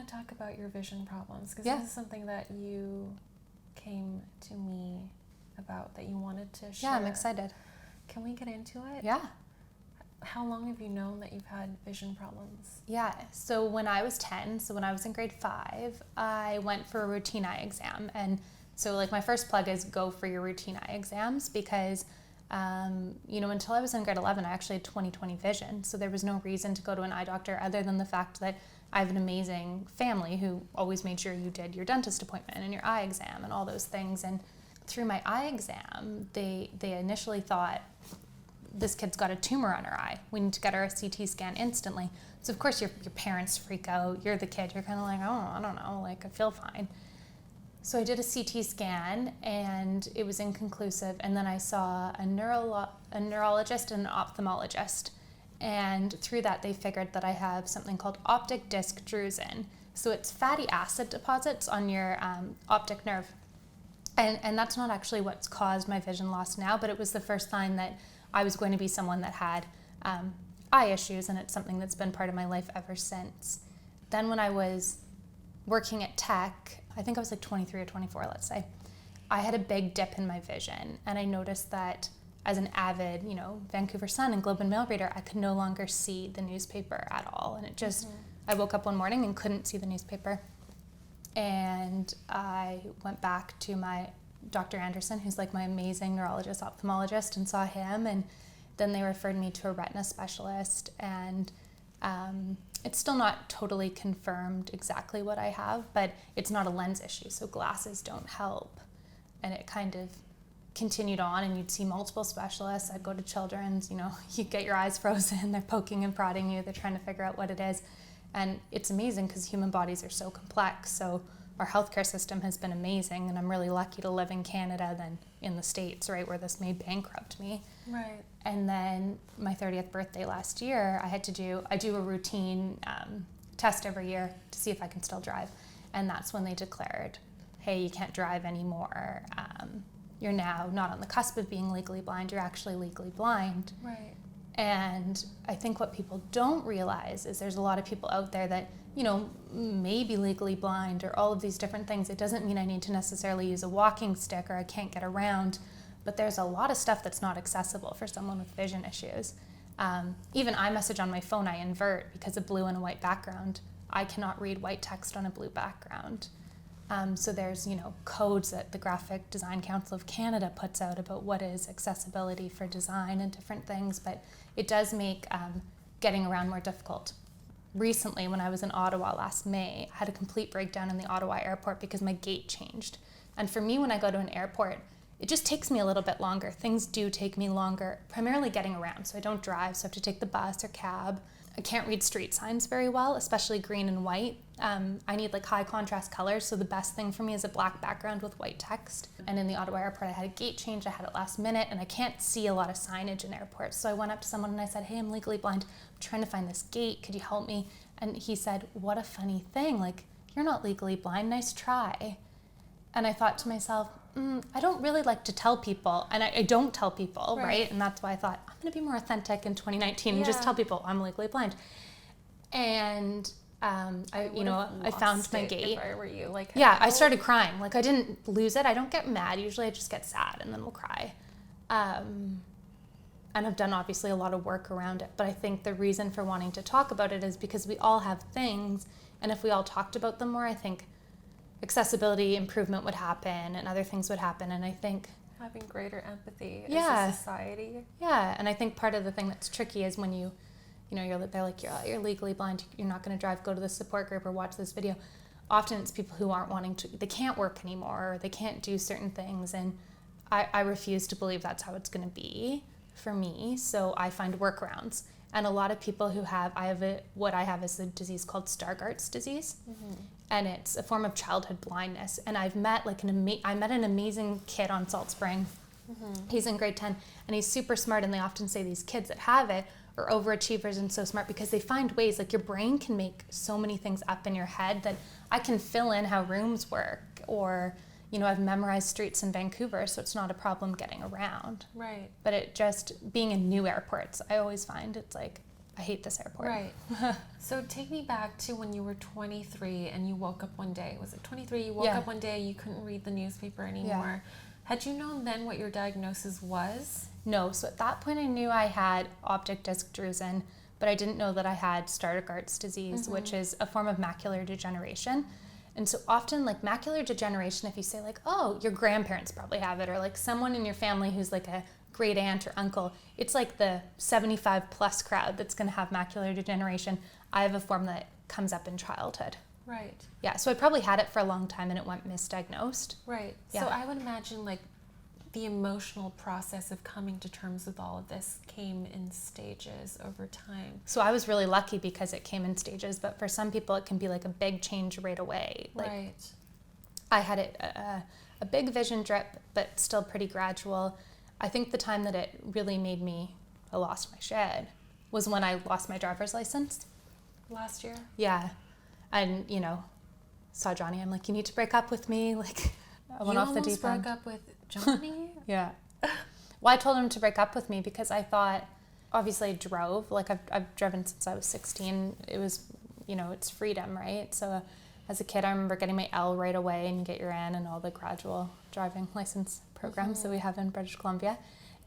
want to talk about your vision problems, because Yeah. this is something that you came to me about, that you wanted to share. Yeah, I'm excited. Can we get into it? Yeah. How long have you known that you've had vision problems? Yeah, so when I was 10, so when I was in grade 5, I went for a routine eye exam. And so like my first plug is go for your routine eye exams because, until I was in grade 11, I actually had 20/20 vision. So there was no reason to go to an eye doctor other than the fact that I have an amazing family who always made sure you did your dentist appointment and your eye exam and all those things. And through my eye exam, they initially thought, this kid's got a tumor on her eye. We need to get her a CT scan instantly. So of course your parents freak out. You're the kid. You're kind of like, oh, I don't know. Like, I feel fine. So I did a CT scan and it was inconclusive. And then I saw a neurologist and an ophthalmologist. And through that, they figured that I have something called optic disc drusen. So it's fatty acid deposits on your optic nerve. And that's not actually what's caused my vision loss now, but it was the first sign that I was going to be someone that had eye issues, and it's something that's been part of my life ever since. Then when I was working at tech, I think I was like 23 or 24, let's say, I had a big dip in my vision, and I noticed that as an avid, Vancouver Sun and Globe and Mail reader, I could no longer see the newspaper at all, and it just, I woke up one morning and couldn't see the newspaper. And I went back to my Dr. Anderson, who's like my amazing neurologist, ophthalmologist, and saw him. And then they referred me to a retina specialist. And it's still not totally confirmed exactly what I have, but it's not a lens issue, so glasses don't help. And it kind of continued on, and you'd see multiple specialists. I'd go to Children's, you get your eyes frozen, they're poking and prodding you, they're trying to figure out what it is. And it's amazing because human bodies are so complex. So our healthcare system has been amazing, and I'm really lucky to live in Canada than in the States, right, where this may bankrupt me. Right. And then my 30th birthday last year, I do a routine test every year to see if I can still drive. And that's when they declared, hey, you can't drive anymore. You're now not on the cusp of being legally blind, you're actually legally blind. Right. And I think what people don't realize is there's a lot of people out there that, may be legally blind or all of these different things. It doesn't mean I need to necessarily use a walking stick or I can't get around, but there's a lot of stuff that's not accessible for someone with vision issues. Even iMessage on my phone, I invert because of blue and a white background. I cannot read white text on a blue background. So there's, codes that the Graphic Design Council of Canada puts out about what is accessibility for design and different things, but it does make getting around more difficult. Recently, when I was in Ottawa last May, I had a complete breakdown in the Ottawa airport because my gate changed. And for me, when I go to an airport, it just takes me a little bit longer. Things do take me longer, primarily getting around. So I don't drive, so I have to take the bus or cab. I can't read street signs very well, especially green and white. I need like high contrast colors, so the best thing for me is a black background with white text. And in the Ottawa airport, I had a gate change, I had it last minute, and I can't see a lot of signage in airports. So I went up to someone and I said, hey, I'm legally blind. I'm trying to find this gate, could you help me? And he said, what a funny thing, like, you're not legally blind, nice try. And I thought to myself, I don't really like to tell people, and I don't tell people, right? And that's why I thought, I'm gonna be more authentic in 2019 and just tell people I'm legally blind. And I found my gate. If I were you, I started crying. Like, I didn't lose it. I don't get mad. Usually I just get sad and then we'll cry. And I've done obviously a lot of work around it, but I think the reason for wanting to talk about it is because we all have things, and if we all talked about them more, I think accessibility improvement would happen and other things would happen. And I think having greater empathy as a society. Yeah, and I think part of the thing that's tricky is when they're like, you're legally blind, you're not going to drive, go to this support group or watch this video. Often it's people who aren't wanting to, they can't work anymore, or they can't do certain things, and I refuse to believe that's how it's going to be for me, so I find workarounds. And a lot of people who what I have is a disease called Stargardt's disease, and it's a form of childhood blindness. And I've met I met an amazing kid on Salt Spring. He's in grade 10, and he's super smart, and they often say these kids that have it are overachievers and so smart because they find ways, like your brain can make so many things up in your head that I can fill in how rooms work, or I've memorized streets in Vancouver, so it's not a problem getting around. Right. But it just, being in new airports, I always find it's like, I hate this airport. Right. So take me back to when you were 23 and you woke up one day. Was it 23? You woke Yeah. up one day, you couldn't read the newspaper anymore. Had you known then what your diagnosis was? No, so at that point I knew I had optic disc drusen, but I didn't know that I had Stargardt's disease, which is a form of macular degeneration. And so often, like, macular degeneration, if you say like, oh, your grandparents probably have it, or like someone in your family who's like a great aunt or uncle, it's like the 75 plus crowd that's going to have macular degeneration. I have a form that comes up in childhood. Right. Yeah, so I probably had it for a long time and it went misdiagnosed. Right. Yeah. So I would imagine like the emotional process of coming to terms with all of this came in stages over time. So I was really lucky because it came in stages, but for some people it can be like a big change right away. Like, Right. I had a big vision drip, but still pretty gradual. I think the time that it really made me, I lost my shit, was when I lost my driver's license. Last year? Yeah. And, you know, saw Johnny. I'm like, you need to break up with me. Like, I went off the deep end. You almost broke up with Johnny? Yeah. Well, I told him to break up with me because I thought, obviously I drove. Like, I've driven since I was 16. It was, you know, it's freedom, right? So as a kid, I remember getting my L right away and you get your N and all the gradual driving license programs that we have in British Columbia.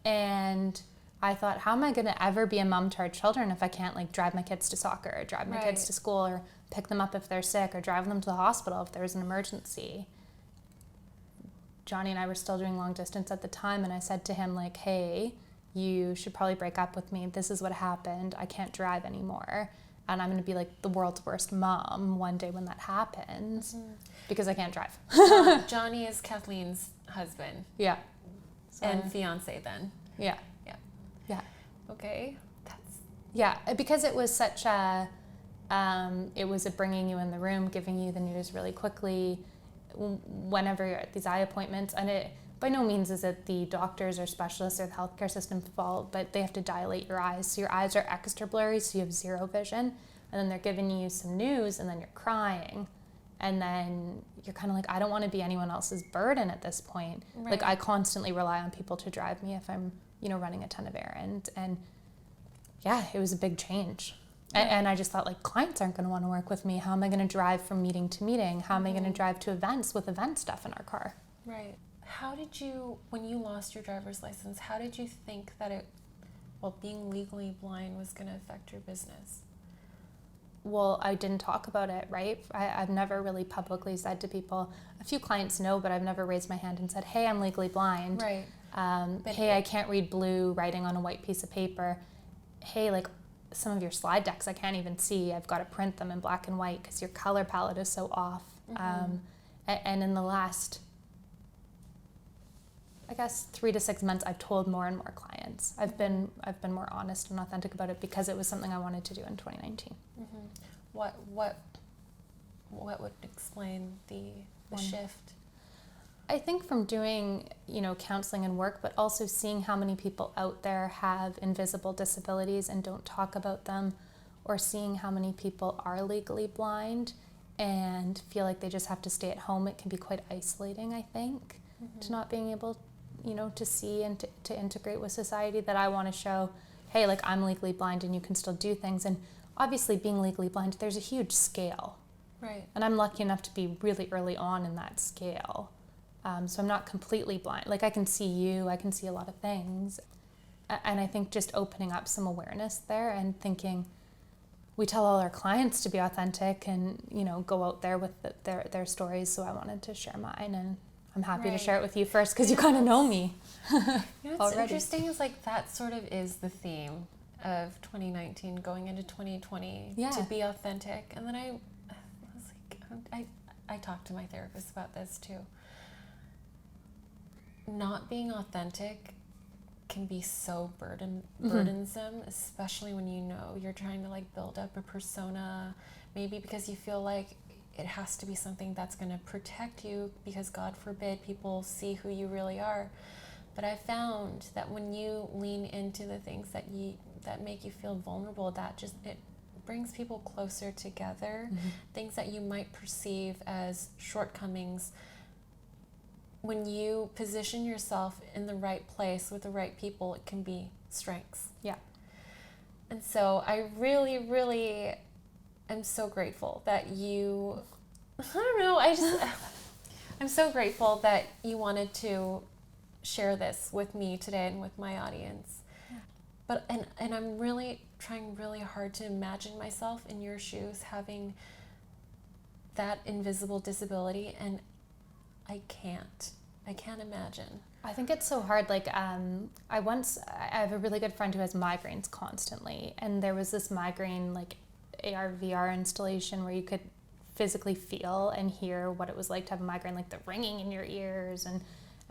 And I thought, how am I going to ever be a mom to our children if I can't, like, drive my kids to soccer or drive my kids to school or pick them up if they're sick or drive them to the hospital if there's an emergency? Johnny and I were still doing long distance at the time, and I said to him, like, hey, you should probably break up with me. This is what happened. I can't drive anymore. And I'm going to be like the world's worst mom one day when that happens because I can't drive. Johnny is Kathleen's husband. Yeah. So, And fiance then. yeah. Yeah. Yeah. Okay. That's Yeah. Because it was such a, it was a bringing you in the room, giving you the news really quickly whenever you're at these eye appointments. And it by no means is it the doctors or specialists or the healthcare system's fault, but they have to dilate your eyes. So your eyes are extra blurry, so you have zero vision. And then they're giving you some news, and then you're crying. And then you're kind of like, I don't want to be anyone else's burden at this point. Right. Like, I constantly rely on people to drive me if I'm, you know, running a ton of errands. And yeah, it was a big change. And I just thought, like, clients aren't going to want to work with me. How am I going to drive from meeting to meeting? How am I going to drive to events with event stuff in our car? right. How did you, when you lost your driver's license, how did you think that being legally blind was going to affect your business? Well, I didn't talk about it, right? I've never really publicly said to people, a few clients know, but I've never raised my hand and said, hey, I'm legally blind. Right. Hey, I can't read blue writing on a white piece of paper. Hey, like, some of your slide decks I can't even see. I've got to print them in black and white because your color palette is so off. And in the last, I guess, 3 to 6 months, I've told more and more clients. I've been more honest and authentic about it because it was something I wanted to do in 2019. What would explain the shift? I think from doing, you know, counseling and work, but also seeing how many people out there have invisible disabilities and don't talk about them, or seeing how many people are legally blind and feel like they just have to stay at home. It can be quite isolating, I think, to not being able, you know, to see and to integrate with society. That I want to show, hey, like, I'm legally blind and you can still do things. And obviously being legally blind, there's a huge scale. Right. And I'm lucky enough to be really early on in that scale. So I'm not completely blind. Like, I can see you, I can see a lot of things. And I think just opening up some awareness there and thinking, we tell all our clients to be authentic and, you know, go out there with their stories. So I wanted to share mine, and I'm happy to share it with you first because you kind of know me. You know what's already. interesting is, like, that sort of is the theme of 2019 going into 2020, to be authentic. And then I was like, I talked to my therapist about this too. Not being authentic can be so burdensome, especially when you know you're trying to, like, build up a persona, maybe because you feel like it has to be something that's going to protect you because, God forbid, people see who you really are. But I found that when you lean into the things that make you feel vulnerable, it brings people closer together. Things that you might perceive as shortcomings, when you position yourself in the right place with the right people, it can be strengths. Yeah. And so I really, really am so grateful that you, I don't know, I'm so grateful that you wanted to share this with me today and with my audience. Yeah. But, and I'm really trying really hard to imagine myself in your shoes having that invisible disability, and I can't imagine. I think it's so hard. Like, I have a really good friend who has migraines constantly, and there was this migraine, like, AR/VR installation where you could physically feel and hear what it was like to have a migraine, like the ringing in your ears and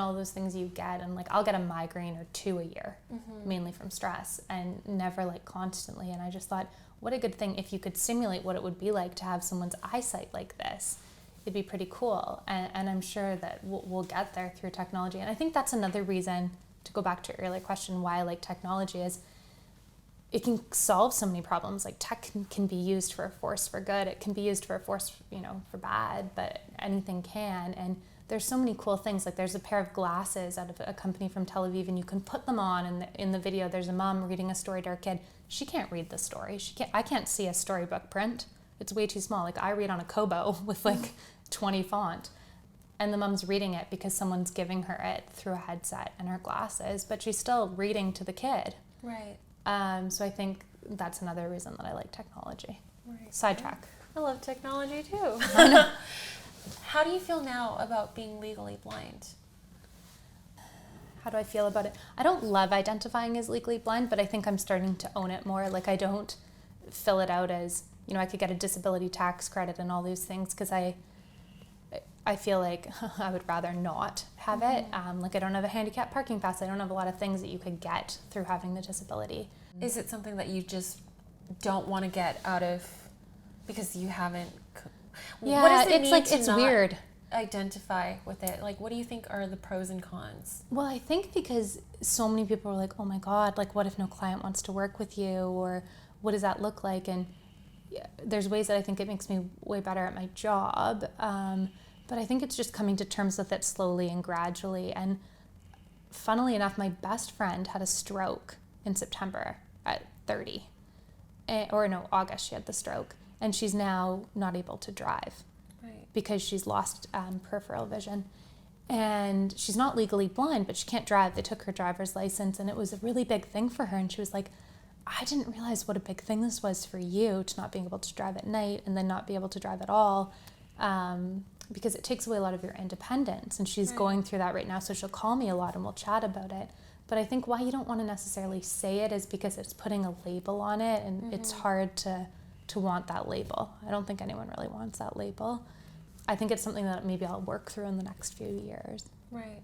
all those things you get. And like, I'll get a migraine or two a year, mainly from stress, and never like constantly. And I just thought, what a good thing if you could simulate what it would be like to have someone's eyesight like this. It'd be pretty cool. And I'm sure that we'll get there through technology. And I think that's another reason, to go back to your earlier question, why I like technology is it can solve so many problems. Like, tech can be used for a force for good. It can be used for a force, for bad, but anything can. And there's so many cool things. Like, there's a pair of glasses out of a company from Tel Aviv, and you can put them on. And in the video, there's a mom reading a story to her kid. She can't read the story. I can't see a storybook print. It's way too small. Like, I read on a Kobo with like 20 font. And the mom's reading it because someone's giving her it through a headset and her glasses, but she's still reading to the kid. Right. So I think that's another reason that I like technology. Right. Sidetrack. I love technology too. How do you feel now about being legally blind? How do I feel about it? I don't love identifying as legally blind, but I think I'm starting to own it more. Like, I don't fill it out as, I could get a disability tax credit and all these things, because I feel like I would rather not have it. Like, I don't have a handicap parking pass. I don't have a lot of things that you could get through having the disability. Is it something that you just don't want to get out of because you haven't? Yeah, what does it it's mean like, to it's not weird. Identify with it? Like, what do you think are the pros and cons? Well, I think because so many people are like, oh my God, like, what if no client wants to work with you? Or what does that look like? And there's ways that I think it makes me way better at my job. But I think it's just coming to terms with it slowly and gradually. And funnily enough, my best friend had a stroke in September at 30. August she had the stroke. And she's now not able to drive. Right. Because she's lost peripheral vision. And she's not legally blind, but she can't drive. They took her driver's license, and it was a really big thing for her. And she was like, I didn't realize what a big thing this was for you, to not being able to drive at night and then not be able to drive at all. Because it takes away a lot of your independence. And she's going through that right now. So she'll call me a lot and we'll chat about it. But I think why you don't want to necessarily say it is because it's putting a label on it, and it's hard to want that label. I don't think anyone really wants that label. I think it's something that maybe I'll work through in the next few years. Right.